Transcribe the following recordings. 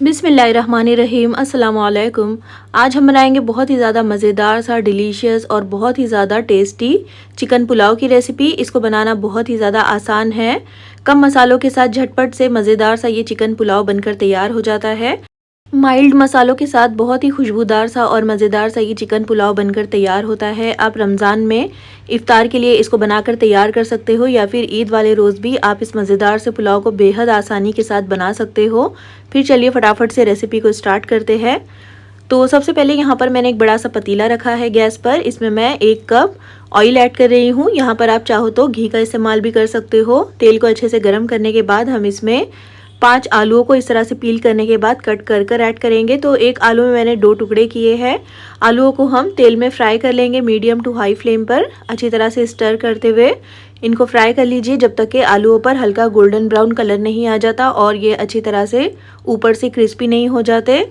बिस्मिल्लाहिर्रहमानिर्रहीम अस्सलाम वालेकुम। आज हम बनाएंगे बहुत ही ज़्यादा मज़ेदार सा डिलीशियस और बहुत ही ज़्यादा टेस्टी चिकन पुलाव की रेसिपी। इसको बनाना बहुत ही ज़्यादा आसान है। कम मसालों के साथ झटपट से मज़ेदार सा ये चिकन पुलाव बनकर तैयार हो जाता है। माइल्ड मसालों के साथ बहुत ही खुशबूदार सा और मज़ेदार सा ये चिकन पुलाव बनकर तैयार होता है। आप रमज़ान में इफ़्तार के लिए इसको बनाकर तैयार कर सकते हो या फिर ईद वाले रोज़ भी आप इस मज़ेदार से पुलाव को बेहद आसानी के साथ बना सकते हो। फिर चलिए फटाफट से रेसिपी को स्टार्ट करते हैं। तो सबसे पहले यहाँ पर मैंने एक बड़ा सा पतीला रखा है गैस पर। इसमें मैं 1 कप ऑयल ऐड कर रही हूँ। यहाँ पर आप चाहो तो घी का इस्तेमाल भी कर सकते हो। तेल को अच्छे से गर्म करने के बाद हम इसमें 5 आलूओं को इस तरह से पील करने के बाद कट कर कर ऐड करेंगे। तो एक आलू में मैंने 2 टुकड़े किए हैं। आलूओं को हम तेल में फ्राई कर लेंगे मीडियम टू हाई फ्लेम पर। अच्छी तरह से स्टर करते हुए इनको फ्राई कर लीजिए जब तक कि आलूओं पर हल्का गोल्डन ब्राउन कलर नहीं आ जाता और ये अच्छी तरह से ऊपर से क्रिस्पी नहीं हो जाते।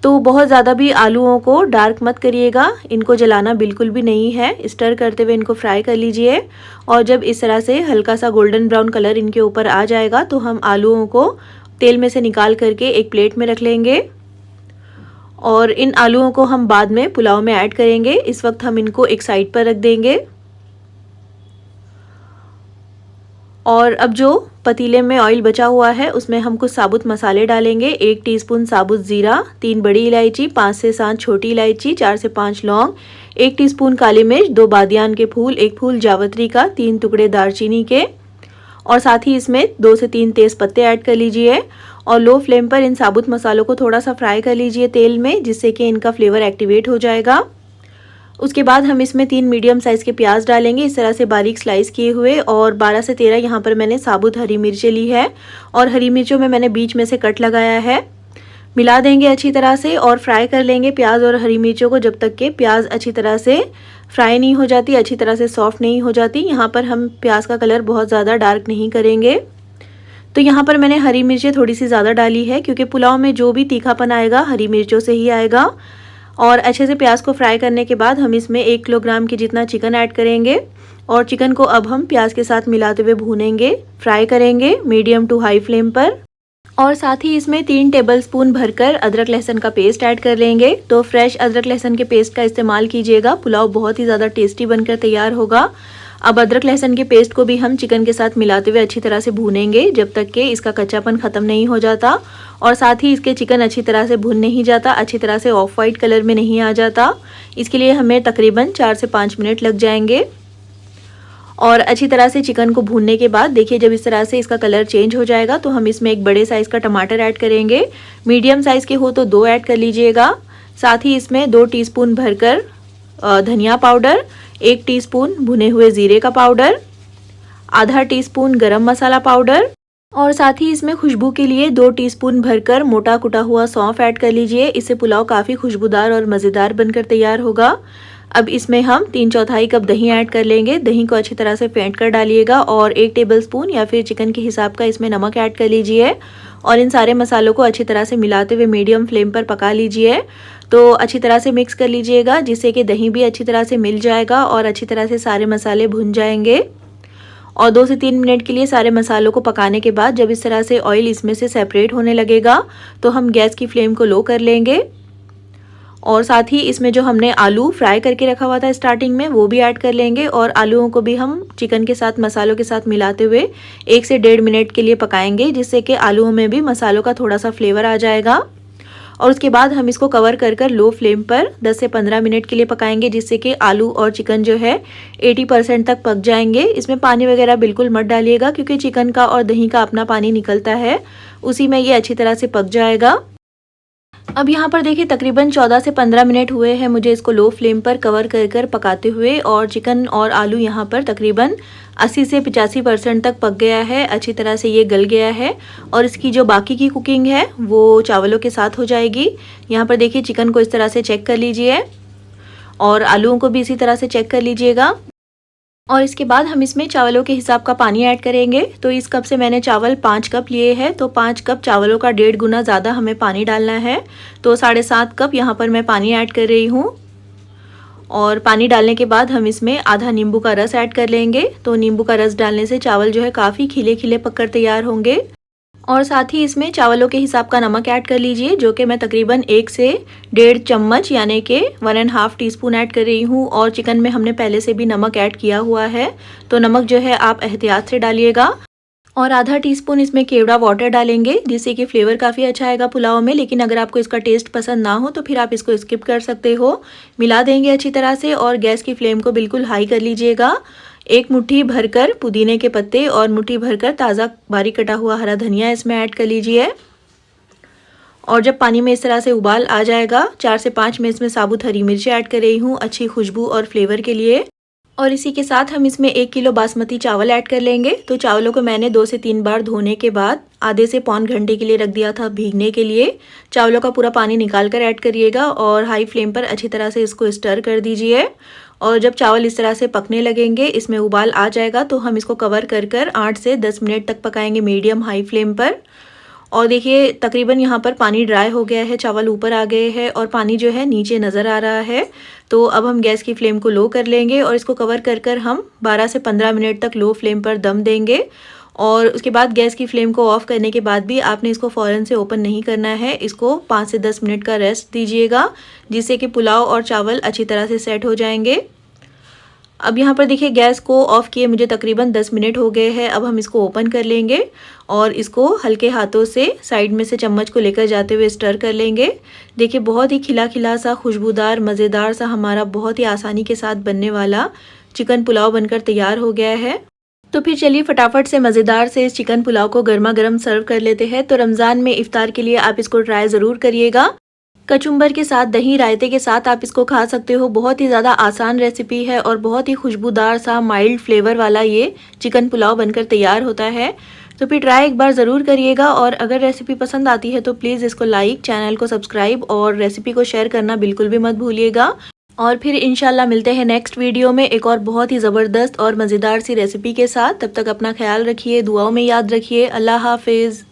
तो बहुत ज़्यादा भी आलूओं को डार्क मत करिएगा, इनको जलाना बिल्कुल भी नहीं है। स्टर करते हुए इनको फ्राई कर लीजिए और जब इस तरह से हल्का सा गोल्डन ब्राउन कलर इनके ऊपर आ जाएगा तो हम आलूओं को तेल में से निकाल करके एक प्लेट में रख लेंगे और इन आलूओं को हम बाद में पुलाव में ऐड करेंगे। इस वक्त हम इनको एक साइड पर रख देंगे। और अब जो पतीले में ऑयल बचा हुआ है उसमें हम कुछ साबुत मसाले डालेंगे। 1 टीस्पून साबुत ज़ीरा, 3 बड़ी इलायची, 5 से 7 छोटी इलायची, 4 से 5 लौंग, 1 टीस्पून काली मिर्च, 2 बादियान के फूल, 1 फूल जावित्री का, 3 टुकड़े दालचीनी के और साथ ही इसमें 2 से 3 तेज़ पत्ते ऐड कर लीजिए और लो फ्लेम पर इन साबुत मसालों को थोड़ा सा फ्राई कर लीजिए तेल में, जिससे कि इनका फ्लेवर एक्टिवेट हो जाएगा। उसके बाद हम इसमें 3 मीडियम साइज़ के प्याज डालेंगे इस तरह से बारीक स्लाइस किए हुए और 12 से 13 यहाँ पर मैंने साबुत हरी मिर्चें ली है और हरी मिर्चों में मैंने बीच में से कट लगाया है। मिला देंगे अच्छी तरह से और फ्राई कर लेंगे प्याज और हरी मिर्चों को जब तक कि प्याज अच्छी तरह से फ्राई नहीं हो जाती, अच्छी तरह से सॉफ्ट नहीं हो जाती। यहाँ पर हम प्याज का कलर बहुत ज़्यादा डार्क नहीं करेंगे। तो यहाँ पर मैंने हरी मिर्चें थोड़ी सी ज़्यादा डाली है क्योंकि पुलाव में जो भी तीखापन आएगा हरी मिर्चों से ही आएगा। और अच्छे से प्याज को फ्राई करने के बाद हम इसमें 1 किलोग्राम के जितना चिकन ऐड करेंगे और चिकन को अब हम प्याज के साथ मिलाते हुए भूनेंगे, फ्राई करेंगे मीडियम टू हाई फ्लेम पर। और साथ ही इसमें 3 टेबलस्पून भरकर अदरक लहसुन का पेस्ट ऐड कर लेंगे। तो फ्रेश अदरक लहसुन के पेस्ट का इस्तेमाल कीजिएगा, पुलाव बहुत ही ज़्यादा टेस्टी बनकर तैयार होगा। अब अदरक लहसुन के पेस्ट को भी हम चिकन के साथ मिलाते हुए अच्छी तरह से भूनेंगे जब तक कि इसका कच्चापन ख़त्म नहीं हो जाता और साथ ही इसके चिकन अच्छी तरह से भुन नहीं जाता, अच्छी तरह से ऑफ वाइट कलर में नहीं आ जाता। इसके लिए हमें तकरीबन 4 से 5 मिनट लग जाएंगे। और अच्छी तरह से चिकन को भूनने के बाद देखिए जब इस तरह से इसका कलर चेंज हो जाएगा तो हम इसमें एक बड़े साइज़ का टमाटर ऐड करेंगे। मीडियम साइज़ के हो तो 2 ऐड कर लीजिएगा। साथ ही इसमें 2 टीस्पून भरकर धनिया पाउडर, 1 टीस्पून भुने हुए ज़ीरे का पाउडर, आधा टीस्पून गरम मसाला पाउडर और साथ ही इसमें खुशबू के लिए 2 टीस्पून भरकर मोटा कुटा हुआ सौंफ ऐड कर लीजिए। इससे पुलाव काफ़ी खुशबूदार और मज़ेदार बनकर तैयार होगा। अब इसमें हम 3/4 कप दही ऐड कर लेंगे। दही को अच्छी तरह से फेंट कर डालिएगा और 1 टेबलस्पून या फिर चिकन के हिसाब का इसमें नमक ऐड कर लीजिए और इन सारे मसालों को अच्छी तरह से मिलाते हुए मीडियम फ्लेम पर पका लीजिए। तो अच्छी तरह से मिक्स कर लीजिएगा जिससे कि दही भी अच्छी तरह से मिल जाएगा और अच्छी तरह से सारे मसाले भुन जाएंगे। और 2 से 3 मिनट के लिए सारे मसालों को पकाने के बाद जब इस तरह से ऑयल इसमें से सेपरेट होने लगेगा तो हम गैस की फ्लेम को लो कर लेंगे और साथ ही इसमें जो हमने आलू फ्राई करके रखा हुआ था स्टार्टिंग में वो भी ऐड कर लेंगे और आलूओं को भी हम चिकन के साथ मसालों के साथ मिलाते हुए 1 से 1.5 मिनट के लिए पकाएंगे, जिससे कि आलूओं में भी मसालों का थोड़ा सा फ्लेवर आ जाएगा। और उसके बाद हम इसको कवर कर कर लो फ्लेम पर 10 से 15 मिनट के लिए पकाएंगे, जिससे कि आलू और चिकन जो है 80% तक पक जाएंगे। इसमें पानी वगैरह बिल्कुल मत डालिएगा क्योंकि चिकन का और दही का अपना पानी निकलता है, उसी में ये अच्छी तरह से पक जाएगा। अब यहाँ पर देखिए तकरीबन 14 से 15 मिनट हुए हैं मुझे इसको लो फ्लेम पर कवर कर कर पकाते हुए और चिकन और आलू यहाँ पर तकरीबन 80 से 85% तक पक गया है। अच्छी तरह से ये गल गया है और इसकी जो बाकी की कुकिंग है वो चावलों के साथ हो जाएगी। यहाँ पर देखिए चिकन को इस तरह से चेक कर लीजिए और आलूओं को भी इसी तरह से चेक कर लीजिएगा। और इसके बाद हम इसमें चावलों के हिसाब का पानी ऐड करेंगे। तो इस कप से मैंने चावल 5 कप लिए हैं, तो 5 कप चावलों का 1.5 गुना ज़्यादा हमें पानी डालना है। तो 7.5 कप यहाँ पर मैं पानी ऐड कर रही हूँ और पानी डालने के बाद हम इसमें आधा नींबू का रस ऐड कर लेंगे। तो नींबू का रस डालने से चावल जो है काफ़ी खिले खिले पककर तैयार होंगे और साथ ही इसमें चावलों के हिसाब का नमक ऐड कर लीजिए, जो कि मैं तकरीबन 1 से 1.5 चम्मच यानी कि 1.5 टीस्पून ऐड कर रही हूँ। और चिकन में हमने पहले से भी नमक ऐड किया हुआ है, तो नमक जो है आप एहतियात से डालिएगा। और आधा टीस्पून इसमें केवड़ा वाटर डालेंगे, जिससे कि फ्लेवर काफ़ी अच्छा आएगा पुलाव में। लेकिन अगर आपको इसका टेस्ट पसंद ना हो तो फिर आप इसको स्किप कर सकते हो। मिला देंगे अच्छी तरह से और गैस की फ्लेम को बिल्कुल हाई कर लीजिएगा। 1 मुट्ठी भरकर पुदीने के पत्ते और मुट्ठी भरकर ताज़ा बारीक कटा हुआ हरा धनिया इसमें ऐड कर लीजिए। और जब पानी में इस तरह से उबाल आ जाएगा, 4 से 5 मैं इसमें साबुत हरी मिर्ची ऐड कर रही हूँ अच्छी खुशबू और फ्लेवर के लिए। और इसी के साथ हम इसमें 1 किलो बासमती चावल ऐड कर लेंगे। तो चावलों को मैंने 2 से 3 बार धोने के बाद आधे से पौन घंटे के लिए रख दिया था भीगने के लिए। चावलों का पूरा पानी निकाल कर ऐड करिएगा और हाई फ्लेम पर अच्छी तरह से इसको स्टर कर दीजिए। और जब चावल इस तरह से पकने लगेंगे, इसमें उबाल आ जाएगा, तो हम इसको कवर कर 8 से 10 मिनट तक पकाएंगे मीडियम हाई फ्लेम पर। और देखिए तकरीबन यहाँ पर पानी ड्राई हो गया है, चावल ऊपर आ गए हैं और पानी जो है नीचे नज़र आ रहा है। तो अब हम गैस की फ्लेम को लो कर लेंगे और इसको कवर कर हम 12 से 15 मिनट तक लो फ्लेम पर दम देंगे। और उसके बाद गैस की फ्लेम को ऑफ करने के बाद भी आपने इसको फ़ौरन से ओपन नहीं करना है, इसको 5 से 10 मिनट का रेस्ट दीजिएगा, जिससे कि पुलाव और चावल अच्छी तरह से सेट हो जाएंगे। अब यहाँ पर देखिए गैस को ऑफ़ किए मुझे तकरीबन 10 मिनट हो गए हैं। अब हम इसको ओपन कर लेंगे और इसको हल्के हाथों से साइड में से चम्मच को लेकर जाते हुए स्टर कर लेंगे। देखिए बहुत ही खिला खिला सा खुशबूदार मज़ेदार सा हमारा बहुत ही आसानी के साथ बनने वाला चिकन पुलाव बनकर तैयार हो गया है। तो फिर चलिए फटाफट से मज़ेदार से इस चिकन पुलाव को गर्मा गर्म सर्व कर लेते हैं। तो रमज़ान में इफ्तार के लिए आप इसको ट्राई ज़रूर करिएगा। कचुम्बर के साथ, दही रायते के साथ आप इसको खा सकते हो। बहुत ही ज़्यादा आसान रेसिपी है और बहुत ही खुशबूदार सा माइल्ड फ्लेवर वाला ये चिकन पुलाव बनकर तैयार होता है। तो फिर ट्राई एक बार ज़रूर करिएगा और अगर रेसिपी पसंद आती है तो प्लीज़ इसको लाइक, चैनल को सब्सक्राइब और रेसिपी को शेयर करना बिल्कुल भी मत भूलिएगा। और फिर इंशाल्लाह मिलते हैं नेक्स्ट वीडियो में एक और बहुत ही ज़बरदस्त और मज़ेदार सी रेसिपी के साथ। तब तक अपना ख्याल रखिए, दुआओं में याद रखिए। अल्लाह हाफिज़।